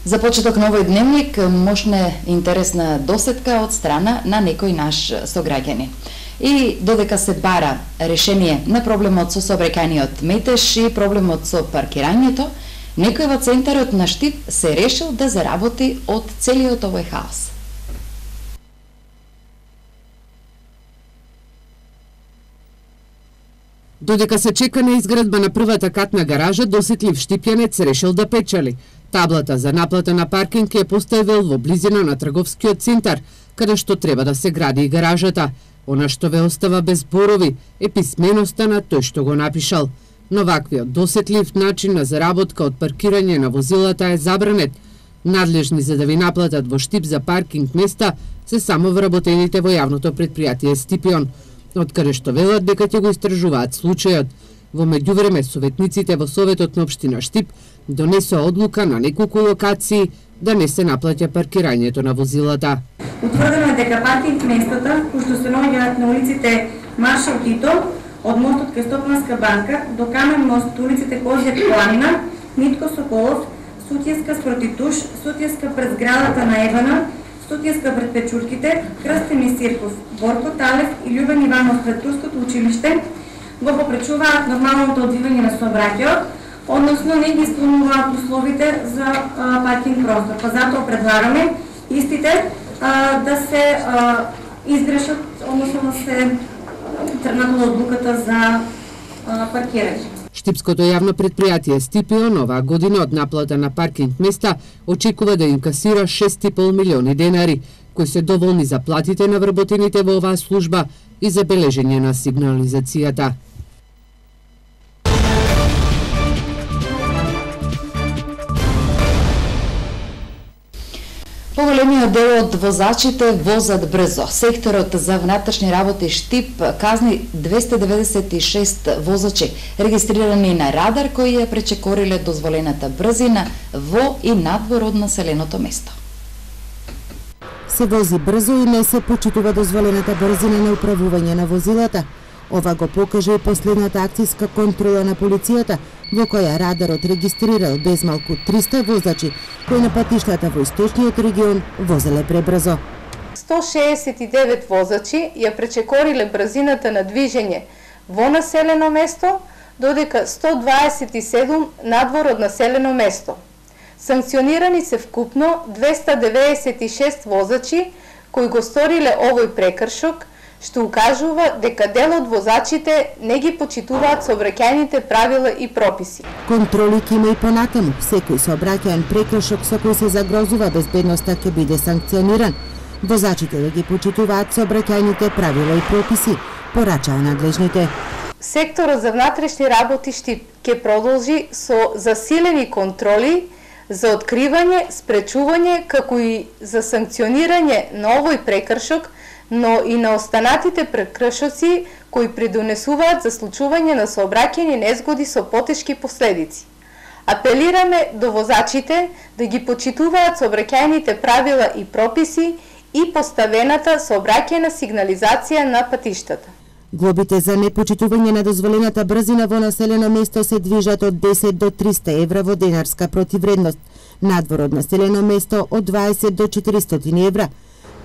За почеток на овој дневник можна интересна досетка од страна на некој наш сограѓанин. И додека се бара решение на проблемот со сообраќајниот метеж и проблемот со паркирањето, некој во центарот на Штип се решил да заработи од целиот овој хаос. Додека се чека на изградба на првата катна гаража, досетлив штипјанец решил да печели. Таблата за наплата на паркинг е поставил во близина на трговскиот центар, каде што треба да се гради и гаражата. Она што ве остава без зборови е писменоста на тој што го напишал. Но ваквиот досетлив начин на заработка од паркирање на возилата е забранет. Надлежни за да ви наплатат во Штип за паркинг места се само вработените во јавното предпријатие Стипион, од каде што велат дека ќе го истражуваат случајот. Во меѓувреме, советниците во Советот на општина Штип донесоа одлука на неколку локации да не се наплаќа паркирањето на возилата. Утврдено е дека паркинг местата, кои што се наоѓаат на улиците Маршал Тито, од мостот кај Стопанска банка до Камен мост, улиците Козјак планина, Митко Соколов, Сутјеска спроти Туш, Сутјеска пред зградата на Евана, Сутјеска пред Печурките, Крстен и Сирков, Борко Талев и Љубен Иванов пред Турското училиште го попречуваат нормалното одвивање на сообраќајот, односно не ги исполнуваат условите за паркинг простор. Па затоа предлагаме истите да се изгрешат, односно да се тргнат одлуката за паркирање. Штипското јавно предпријатие Стипион оваа година од наплата на паркинг места очекува да инкасира 6,5 милиони денари, кои се доволни за платите на вработените во оваа служба и за бележење на сигнализацијата. Поголемиот дел од возачите возат брзо. Секторот за внатрешни работи Штип казни 296 возачи, регистрирани на радар, кои ја пречекориле дозволената брзина во и надвор од населеното место. Се вози брзо и не се почитува дозволената брзина на управување на возилата. Ова го покажа и последната акцијска контрола на полицијата, во која радарот регистрирал безмалку 300 возачи, кои на патиштата во источниот регион возеле пребрзо. 169 возачи ја пречекориле брзината на движење во населено место, додека 127 надвор од населено место. Санкционирани се вкупно 296 возачи кои го сториле овој прекршок, што укажува дека дел од возачите не ги почитуваат сообраќајните правила и прописи. Контроли ќе има и понатаму. Секој сообраќаен прекршок со кој се загрозува безбедноста ќе биде санкциониран. Возачите да ги почитуваат сообраќајните правила и прописи, порачаа надлежните. Секторот за внатрешни работи Штип ќе продолжи со засилени контроли за откривање, спречување, како и за санкционирање на овој прекршок, но и на останатите прекршоци кои придонесуваат за случување на сообраќајни незгоди со потешки последици. Апелираме до возачите да ги почитуваат сообраќајните правила и прописи и поставената сообраќајна сигнализација на патиштата. Глобите за непочитување на дозволената брзина во населено место се движат од 10 до 300 евра во денарска противредност, надвор од населено место од 20 до 400 евра.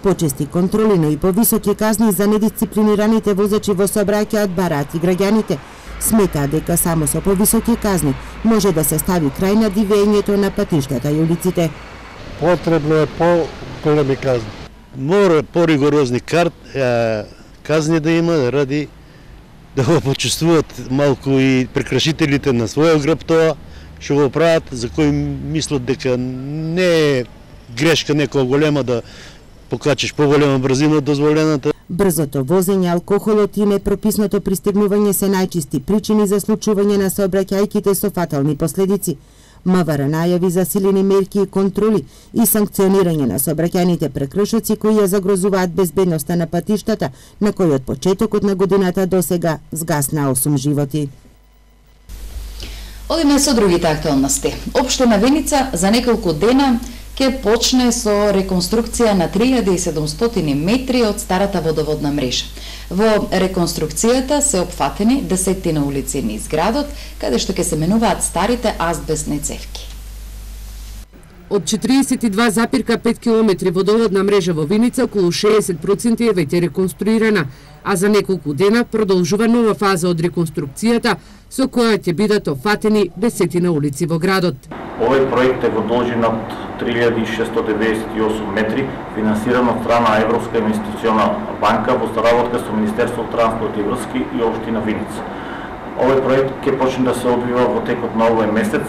Почести контроли, но и повисоки казни за недисциплинираните возачи во сообраќајот бараат и граѓаните. Сметаат дека само со повисоки казни може да се стави крај на дивењето на патиштата и улиците. Потребно е по-големи казни. Мора по-ригорозни казни да има, ради да го почувствуват малку и прекршителите на својот грб тоа, што го прават, за кои мислат дека не е грешка некоја голема да покачиш поголема брзина од дозволената. Брзото возење, алкохолот и непрописното пристигнување се најчисти причини за случување на сообраќајките со фатални последици. МВР најави засилени мерки и контроли и санкционирање на сообраќајните прекршоци кои ја загрозуваат безбедноста на патиштата, на кои од почетокот на годината досега згасна 8 животи. Одиме со другите актуалности. Општина Виница за неколку дена ќе почне со реконструкција на 3700 метри од старата водоводна мрежа. Во реконструкцијата се опфатени десеттина улици низ градот, каде што ќе се менуваат старите азбестни цевки. Од 42,5 км водоводна мрежа во Виница, околу 60% е веќе реконструирана, а за неколку дена продолжува нова фаза од реконструкцијата, со која ќе бидат офатени десетина улици во градот. Овој проект е во должина од 3698 метри, финансиран од страна Европска инвестициона банка во соработка со Министерството транспорт и врски и општина Виница. Овој проект ќе почне да се одвива во текот на овој месец,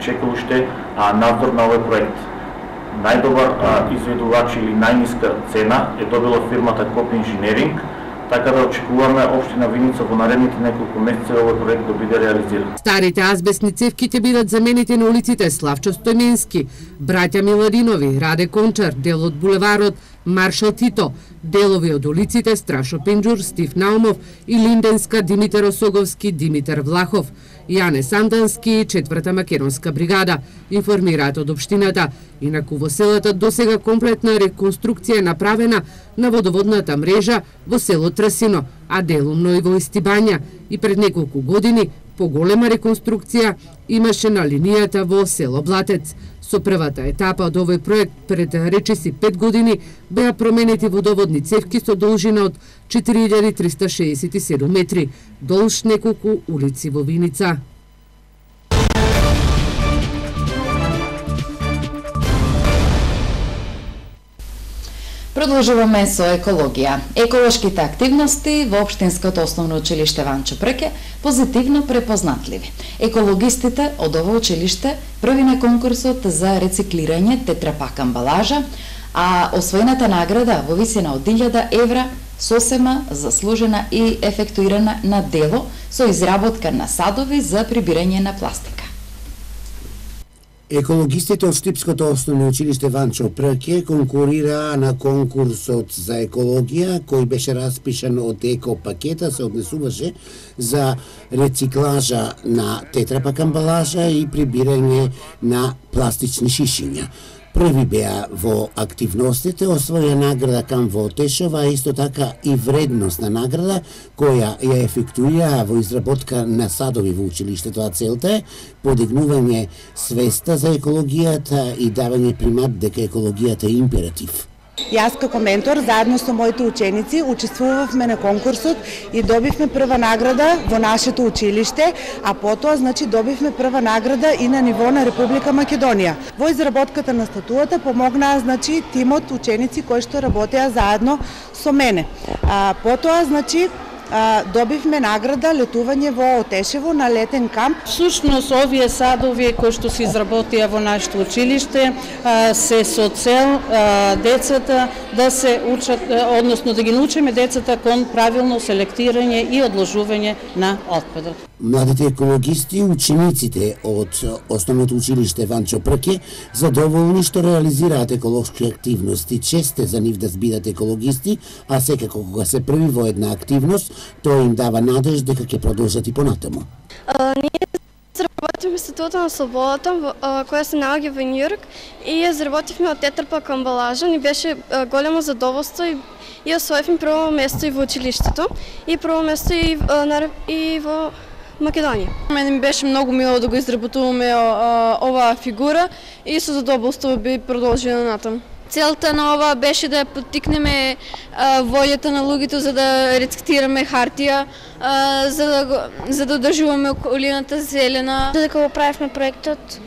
чека уште надзор на овој проект. Најдобар изведувач или најниска цена е добила фирмата Коп Инженеринг, така да очекуваме општина Виница во наредните неколку месеци овој проект да биде реализиран. Старите азбестни цевки ќе бидат заменети на улиците Славчо Стојменски, Браќа Миладинови, Раде Кончар, дел од булеварот Маршал Тито, делови од улиците Страшо Пинџур, Стив Наумов и Линденска, Димитар Осоговски, Димитар Влахов, Јане Сандански и 4-та македонска бригада, информираат од општината. Инаку во селата досега комплетна реконструкција е направена на водоводната мрежа во село Трасино, а делумно и во Истибања, и пред неколку години поголема реконструкција имаше на линијата во село Блатец. Со првата етапа од овој проект пред речиси 5 години беа променети водоводни цевки со должина од 4367 метри, долж неколку улици во Виница. Продолжуваме со екологија. Еколошките активности во Општинското основно училиште Ванчо Прке позитивно препознатливи. Екологистите од ово училиште први на конкурсот за рециклирање тетрапак амбалажа, а освоената награда во висина од 1000 евра сосема заслужена и ефектуирана на дело со изработка на садови за прибирање на пластика. Екологистите од Штипското основно училиште Ванчо Прке конкурираа на конкурсот за екологија кој беше распишан од Еко пакета, се однесуваше за рециклажа на тетрапак амбалажа и прибирање на пластични шишиња. Први беа во активностите, освоја награда кам во Тешова, а исто така и вредностна награда која ја ефектуира во изработка на садови во училиштето, а целта е подигнување свеста за екологијата и давање примат дека екологијата е императив. Јас како ментор, заедно со моите ученици, учествувавме на конкурсот и добивме прва награда во нашето училиште, а потоа, добивме прва награда и на ниво на Република Македонија. Во изработката на статуата помогнаа, тимот ученици кои што работеа заедно со мене. Потоа, добивме награда летување во Отешево на летен камп. Всушност, овие садови кои што се изработија во нашето училиште се со цел децата да се учат, односно да ги научиме децата кон правилно селектирање и одложување на отпадот. Младите екологисти и учениците од основното училиште Ванчо Прке задоволни што реализираат еколошки активности. Чест е за нив да бидат екологисти, а секако кога се први во една активност, тоа им дава надеж дека ќе продолжат и понатаму. Ние заработивме статуата на слободата, која се наоѓа во Њујорк, и ја заработивме од тетрапак амбалажа. Ни беше големо задоволство и освоивме прво место и во училиштето, и прво место и во Македонија. Мене ми беше многу мило да го изработуваме оваа фигура и со задоволство би продолжила натаму. Целта на ова беше да поттикнеме волјата на луѓето за да рециклираме хартија, за да одржуваме околината зелена. Додека го правевме проектот,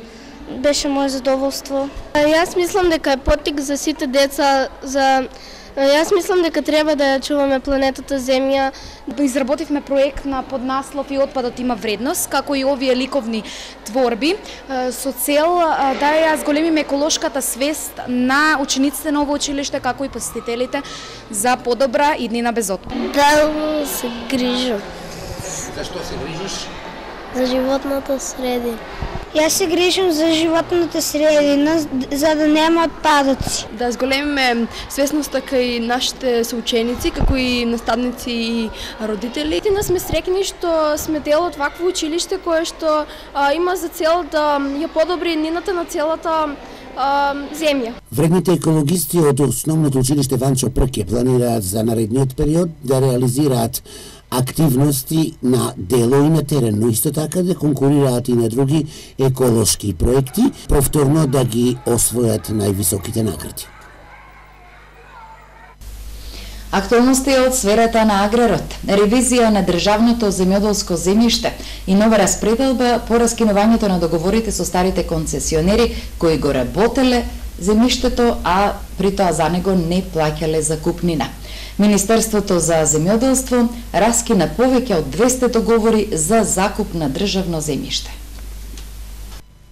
беше моје задоволство. Јас мислам дека е поттик за сите деца, Јас мислам дека треба да ја чуваме планетата Земја. Изработивме проект на поднаслов и отпадот има вредност, како и овие ликовни творби, со цел да ја зголемиме еколошката свест на учениците на ово училиште, како и посетителите, за подобра иднина без отпад. Да се грижам. Зашто се грижиш? За животната средина. Јас се грижам за животната средина, за да нема отпадоци. Да зголемиме свесноста кај нашите соученици, како и наставници и родители. Ние сме среќни што сме дел од вакво училиште кое што има за цел да ја подобри иднината на целата земја. Вредните екологисти од основното училиште Ванчо Прке планираат за наредниот период да реализираат активности на дело и на терен, но исто така да конкурираат и на други еколошки проекти, повторно да ги освојат највисоките награди. Актуалности од сферата на аграрот, ревизија на државното земјоделско земјиште и нова распределба по раскинувањето на договорите со старите концесионери кои го работеле земјиштето, а при тоа за него не плаќале закупнина. Министерството за земјоделство раскина повеќе од 200 договори за закуп на државно земјиште.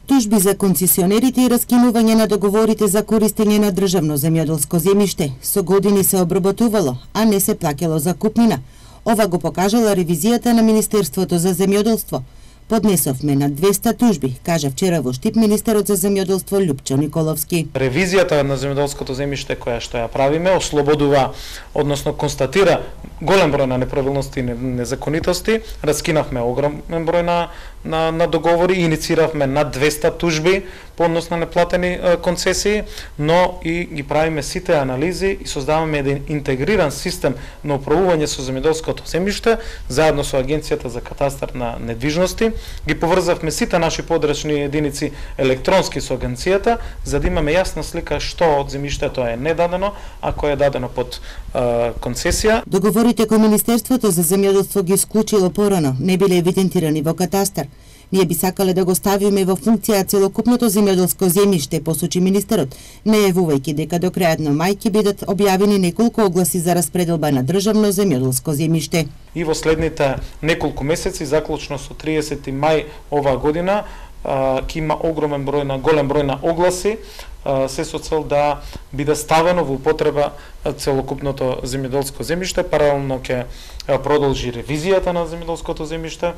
Тужби за концесионерите и раскинување на договорите за користење на државно земјоделско земјиште со години се обработувало, а не се плаќало закупнина. Ова го покажала ревизијата на Министерството за земјоделство. Поднесовме на 200 тужби, кажа вчера во Штип министерот за земјоделство Љупчо Николовски. Ревизијата на земјоделското земјиште која што ја правиме ослободува, односно констатира голем број на неправилности и незаконитости. Раскинавме огромен број на договори и иницииравме над 200 тужби по однос на неплатени концесии, но и ги правиме сите анализи и создаваме еден интегриран систем на управување со земјоделското земјиште заедно со Агенцијата за катастар на недвижности. Ги поврзавме сите наши подрачни единици електронски со агенцијата, за да имаме јасна слика што од земјиштето е недадено, а кое е дадено под концесија. Договорите кои Министерството за земјоделство ги исклучило порано не биле евидентирани во катастар. Ние би сакале да го ставиме во функција целокупното земјоделско земјиште, посочи министерот, најавувајќи дека до крајот на мај ќе бидат објавени неколку огласи за распределба на државно земјоделско земјиште. И во следните неколку месеци, заклучно со 30 мај оваа година, ќе има голем број на огласи, се со цел да биде ставено во употреба целокупното земјоделско земјиште. Паралелно ќе продолжи ревизијата на земјоделското земјиште,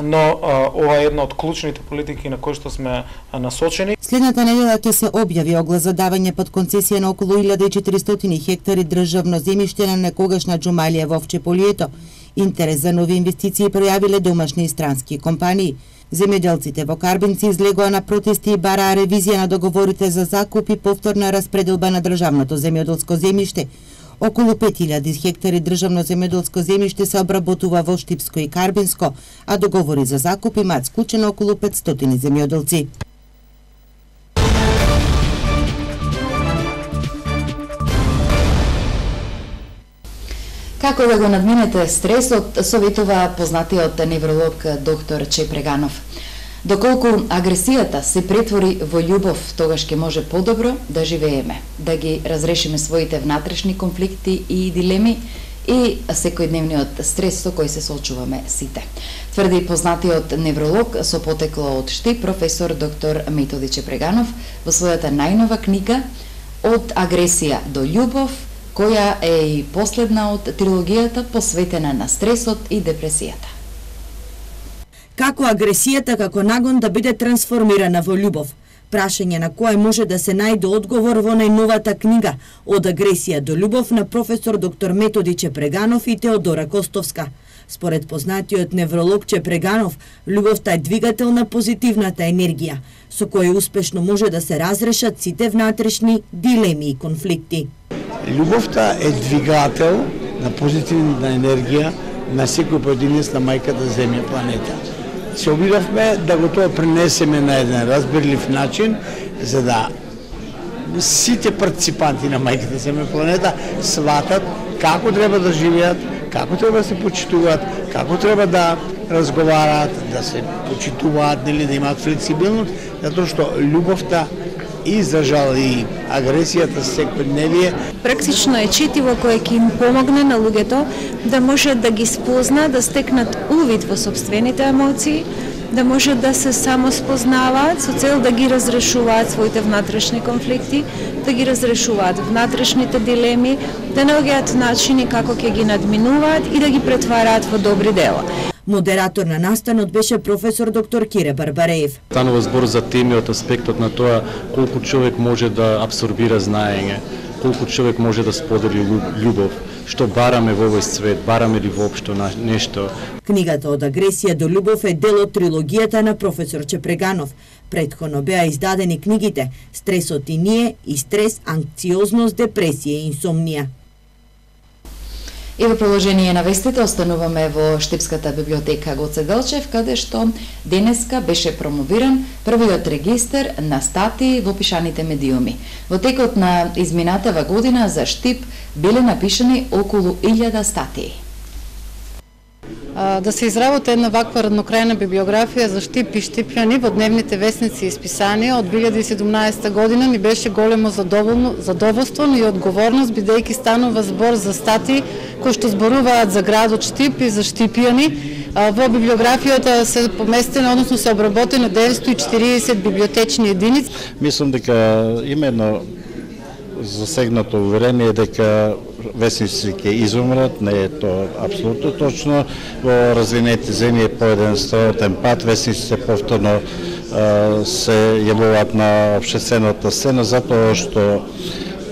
но ова е една од клучните политики на кои што сме насочени. Следната недела ќе се објави оглас за давање под концесија на околу 1400 хектари државно земјиште на некогашна џумалија во Овчеполието. Интерес за нови инвестиции пројавиле домашни и странски компании. Земјоделците во Карбинци излегоа на протести и бараа ревизија на договорите за закуп и повторна распределба на државното земјоделско земјиште. Околу 5000 хектари државно земјоделско земјиште се обработува во Штипско и Карбинско, а договори за закуп имаат склучено околу 500 земјоделци. Како да го надминете стресот, советува познатиот невролог доктор Че Преганов. Доколку агресијата се претвори во љубов, тогаш ќе може подобро да живееме, да ги разрешиме своите внатрешни конфликти и дилеми и секојдневниот стрес со кој се соочуваме сите. Тврди познатиот невролог со потекло од Штип, професор доктор Методи Че Преганов во својата најнова книга Од агресија до љубов, која е и последна од трилогијата посветена на стресот и депресијата. Како агресијата како нагон да биде трансформирана во љубов? Прашање на кое може да се најде одговор во најновата книга Од агресија до љубов на професор доктор Методи Че Преганов и Теодора Костовска. Според познатиот невролог Че Преганов, љубовта е двигател на позитивната енергија, со која успешно може да се разрешат сите внатрешни дилеми и конфликти. Љубовта е двигател на позитивната енергија на секој поединец на мајката Земја планета. Се обидовме да го тоа пренесеме на еден разбирлив начин, за да сите партиципанти на мајката Земја планета сватат како треба да живеат, како треба да се почитуваат, како треба да разговараат, да се почитуваат, нели, да имаат флексибилност, затоа што љубовта и за жал и агресијата секојдневие. Практично е четиво кое ќе им помогне на луѓето да можат да ги спознаат, да стекнат увид во сопствените емоции, да можат да се самоспознаваат со цел да ги разрешуваат своите внатрешни конфликти, да ги разрешуваат внатрешните дилеми, да наоѓаат начини како ќе ги надминуваат и да ги претвараат во добри дела. Модератор на настанот беше професор доктор Кире Барбареев. Станува збор за теми од аспектот на тоа колку човек може да абсорбира знаење, колку човек може да сподели љубов, што бараме во овој свет, бараме ли воопшто нешто. Книгата Од агресија до љубов е дел од трилогијата на професор Че Преганов. Претходно беа издадени книгите Стресот и ние и Стрес, анкциозност, депресија и инсомнија. И во продолжение на вестите остануваме во Штипската библиотека Гоце Делчев, каде што денеска беше промовиран првиот регистар на статии во пишаните медиуми. Во текот на изминатава година за Штип биле напишани околу 1000 статии. Да се изработи една ваква раднокрајна библиографија за Штип и штипјани во дневните вестници и списанија од 2017 година ни беше големо задоволство и одговорност, бидејќи станува збор за статии кои што зборуваат за градот Штип и за штипјани. Во библиографијата се поместени, односно се обработени 940 библиотечни единици. Мислам дека има едно засегнато уверение дека вестници ќе изумрат, не е тоа апсолутно точно. Во развинените земји по еден столетен пат вестниците повторно се јавуваат на општествената сцена, затоа што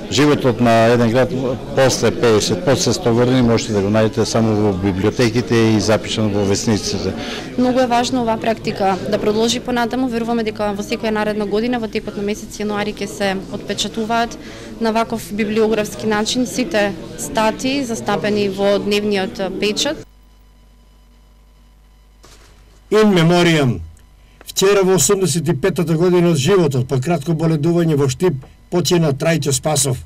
животот на еден град после 50, после 100 години можете да го најдете само во библиотеките и запишано во вестниците. Многу е важно оваа практика да продолжи понатаму. Веруваме дека во секоја наредна година, во текот на месец јануари ќе се отпечатуваат на ваков библиографски начин сите статии застапени во дневниот печат. In memoriam. Вчера во 85-та година од животот, по кратко боледување во Штип, почина Трајчо Спасов.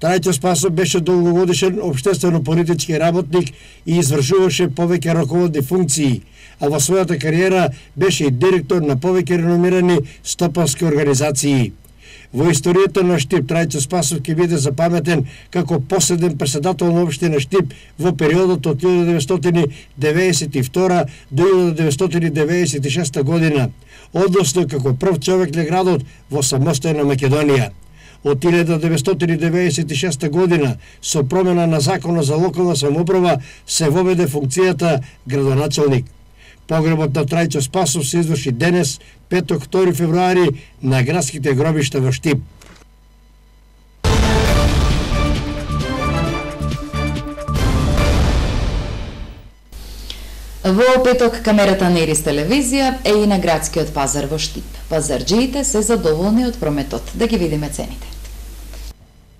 Трајчо Спасов беше долгогодишен општествено-политички работник и извршуваше повеќе раководни функции, а во својата кариера беше и директор на повеќе реномирани стопански организации. Во историјата на Штип Трајчо Спасов ќе биде запаметен како последен председател на општина Штип во периодот од 1992 до 1996 година, односно како прв човек на градот во самостојна Македонија. Од 1996 година, со промена на законот за локална самоуправа, се воведе функцијата градоначалник. Погребот на Трајчо Спасов се изврши денес, 2 февруари, на градските гробишта во Штип. Во петок камерата на Ирис телевизија е и на градскиот пазар во Штип. Пазарџиите се задоволни од прометот. Да ги видиме цените.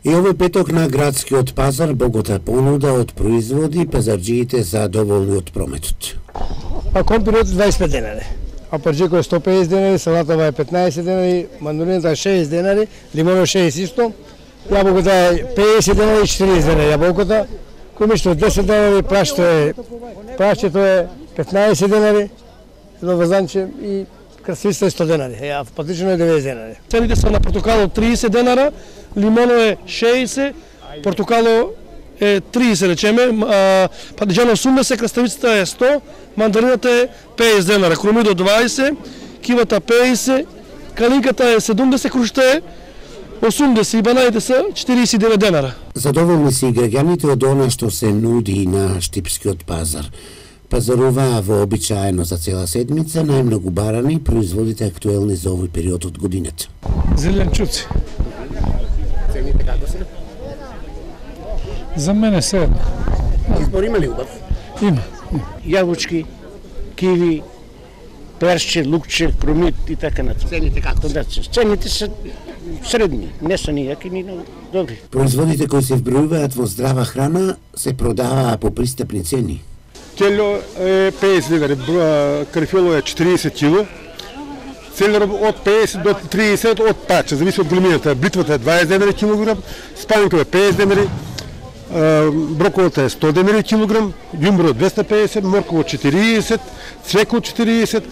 И овој петок на градскиот пазар богата понуда од производи, пазарџиите задоволни од прометот. Компирот 25 денари, апарџико е 150 денари, салатава е 15 денари, мандурината е 6 денари, лимоно 6 исто, јаболката е 50 денари и 40 денари јаболката, кумишто е 10 денари, прашчето е 15 денари, ловазанче и красвиста е 100 денари, патично е 90 денари. Цените се на портокало 30 денари, лимоно е 60, портокало е 30 речеме, падиџано 80, краставицата е 100, мандарината е 50 денари, крумидо 20, кивата 50, калинката е 70, крушта е 80 и бананите се 49 денари. Задоволни се и граѓаните од она што се нуди на Штипскиот пазар. Пазаруваа вообичаено за цела седмица најмногу барани производите актуелни за овој период од годината. Зеленчуци. Цените како се? За мене се едно. Избор има ли убав? Има. Јабучки, киви, першче, лукче, крумит и така натаму. Цените како се? Цените се средни, не се нијаки, ни добри. Производите кои се вбројуваат во здрава храна се продаваа по пристапни цени. Тело е 50 денари, карфело е 40 кило, целер од 50 до 30 од пача, зависи од големината. Бритвата е 20 денари килограм, спаленката е 50 денари, броколата е 100 денари килограм, јумбро 250, морково 40, цвеко 40,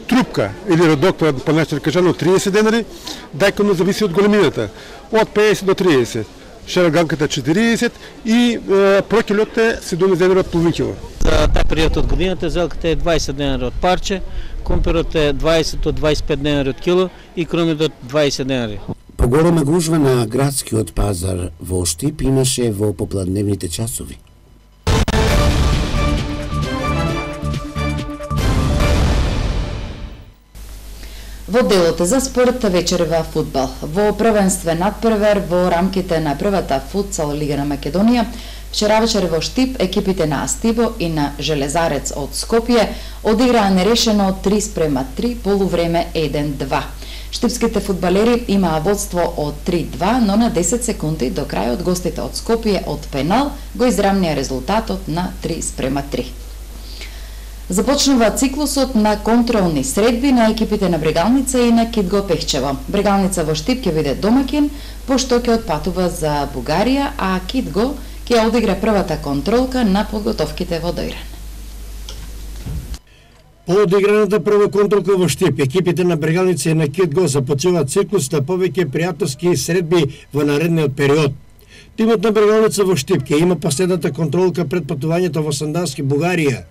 трупка или родоква, поначе кажано 30 денари, дајкано зависи од големината, од 50 до 30. Шараганката 40 и прокилот е 17 денари од половин кило. За таа период од годината зелката е 20 денари од парче, компирот е 20 до 25 денари од кило и крумидот 20 денари. Поголема гужва на градскиот пазар во Штип имаше во попладневните часови. Во делот за спорт вечерва фудбал. Во првенствен надпревар во рамките на првата футсал лига на Македонија, вчера вечер во Штип екипите на Астибо и на Железарец од Скопје одиграа нерешено 3:3 полувреме 1-2. Штипските фудбалери имаа водство од 3-2, но на 10 секунди до крајот гостите од Скопје од пенал го израмнија резултатот на 3:3. Започнува циклусот на контролни средби на екипите на Брегалница и на Китго Пехчево. Брегалница во Штип ќе биде домаќин, пошто ќе отпатува за Бугарија, а Китго ќе одигра првата контролка на подготовките во Дојран. По одиграната прва контролка во Штип, екипите на Брегалница и на Китго започнуваат циклус на повеќе пријателски средби во наредниот период. Тимот на Брегалница во Штип ќе има последната контролка пред патувањето во Сандански, Бугарија.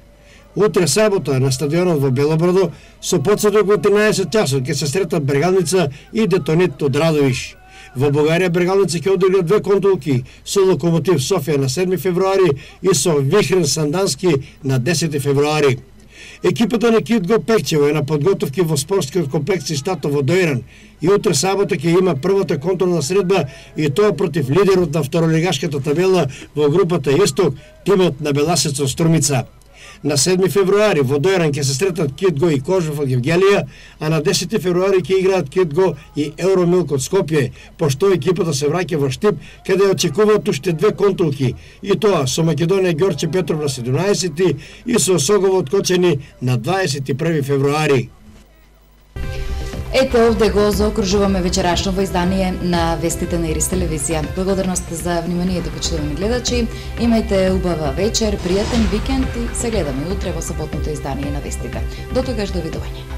Утре сабота на стадионот во Белобрадо со подсеток во 13 часот ќе се сретат Брегалница и Детонит од Радовиш. Во Бугарија Брегалница ќе одигра две контролки со Локомотив Софија на 7 февруари и со Вихрен Сандански на 10 февруари. Екипата на Китго Пехчево е на подготовки во спортскиот комплекс Истато во Дојран и утре сабота ќе има првата контролна средба и тоа против лидерот на второлигашката табела во групата Исток, тимот на Беласецо Струмица. На 7 февруари во Дојран ќе се сретат Китго и Кожов од Евгелија, а на 10 февруари ќе играат Китго и Евромилк од Скопје, пошто екипата се враќа во Штип, каде очекуваат уште две контролки, и тоа со Македонија Ѓорче Петров на 17 и со Согово од Кочани на 21 февруари. Ете, овде го заокружуваме вечерашното издание на вестите на Ирис телевизија. Благодарност за вниманието, почитувани гледачи. Имајте убава вечер, пријатен викенд и се гледаме утре во саботното издание на вестите. До тогаш, довидување.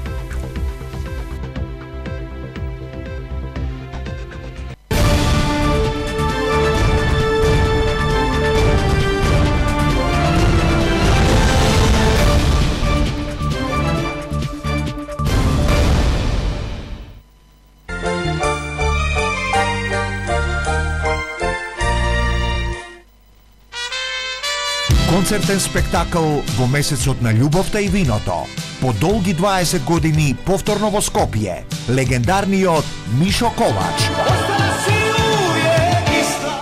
Концертен спектакл во месецот на љубовта и виното. По долги 20 години повторно во Скопје. Легендарниот Мишо Ковач.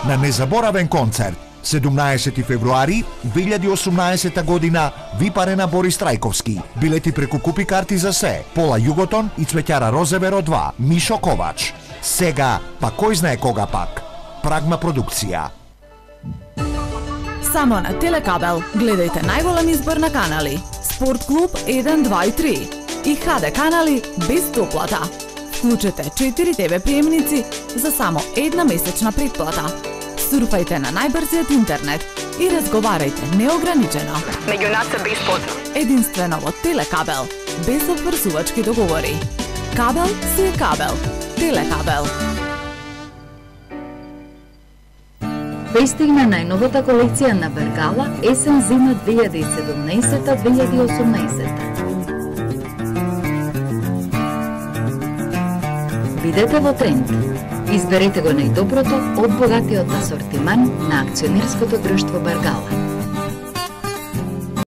На незаборавен концерт 17 февруари 2018 година Випарена Борис Трајковски. Билети преку купи карти за се. Пола Југотон и Цвеќара Розеверо 2. Мишо Ковач. Сега, па кој знае кога пак. Прагма продукција. Само на Телекабел гледајте најголем избор на канали. Спорт клуб 1, 2 и 3 и HD канали без доплата. Вклучете 4 ТВ приемници за само една месечна предплата. Сурфајте на најбрзиот интернет и разговарајте неограничено. Меѓу нас без поздрав. Единствено во Телекабел, без обврзувачки договори. Кабел си е кабел. Телекабел. Пристигна најновата колекција на Бергала есен-зима 2017-2018. Бидете во тренд. Изберете го најдоброто од богатиот асортиман на акционерското друштво Бергала.